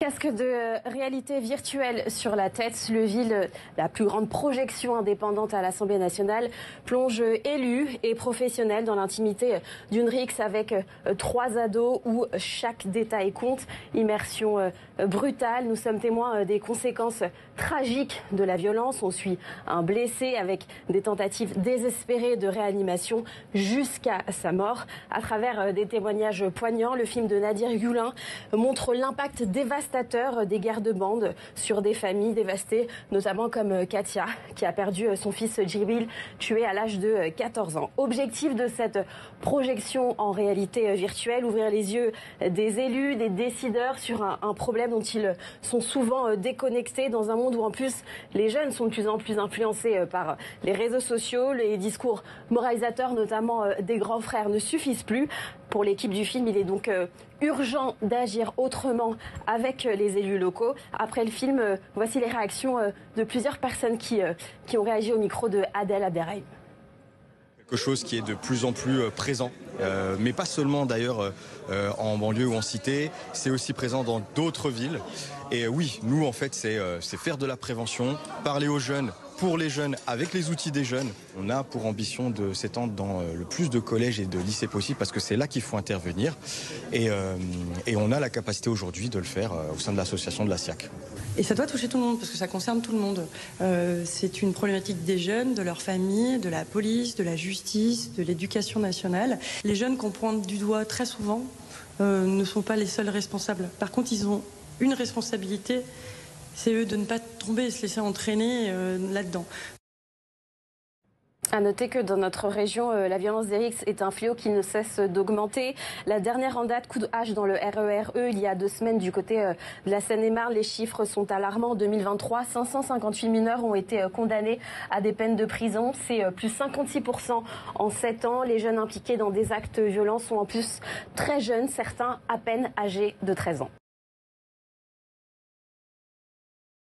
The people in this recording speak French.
Casque de réalité virtuelle sur la tête, le Ville, la plus grande projection indépendante à l'Assemblée nationale, plonge élus et professionnels dans l'intimité d'une rixe avec 3 ados où chaque détail compte. Immersion brutale, nous sommes témoins des conséquences tragiques de la violence. On suit un blessé avec des tentatives désespérées de réanimation jusqu'à sa mort. À travers des témoignages poignants, le film de Nadir Youlin montre l'impact dévastateur des guerres de bande sur des familles dévastées, notamment comme Katia, qui a perdu son fils Djibril, tué à l'âge de 14 ans. Objectif de cette projection en réalité virtuelle, ouvrir les yeux des élus, des décideurs sur un problème dont ils sont souvent déconnectés dans un monde où en plus les jeunes sont de plus en plus influencés par les réseaux sociaux. Les discours moralisateurs, notamment des grands frères, ne suffisent plus. Pour l'équipe du film, il est donc urgent d'agir autrement avec les élus locaux. Après le film, voici les réactions de plusieurs personnes qui ont réagi au micro de Adel Abderrahim. Quelque chose qui est de plus en plus présent, mais pas seulement d'ailleurs en banlieue ou en cité, c'est aussi présent dans d'autres villes. Et oui, nous en fait c'est faire de la prévention, parler aux jeunes, pour les jeunes, avec les outils des jeunes. On a pour ambition de s'étendre dans le plus de collèges et de lycées possible parce que c'est là qu'il faut intervenir. Et on a la capacité aujourd'hui de le faire au sein de l'association de la SIAC. Et ça doit toucher tout le monde parce que ça concerne tout le monde. C'est une problématique des jeunes, de leurs familles, de la police, de la justice, de l'éducation nationale. Les jeunes qu'on pointe du doigt très souvent ne sont pas les seuls responsables. Par contre, ils ont une responsabilité, c'est eux de ne pas tomber et se laisser entraîner là-dedans. À noter que dans notre région, la violence des rixes est un fléau qui ne cesse d'augmenter. La dernière en date, coup de hache dans le RERE, il y a 2 semaines du côté de la Seine-et-Marne. Les chiffres sont alarmants. En 2023, 558 mineurs ont été condamnés à des peines de prison. C'est plus 56% en 7 ans. Les jeunes impliqués dans des actes violents sont en plus très jeunes, certains à peine âgés de 13 ans.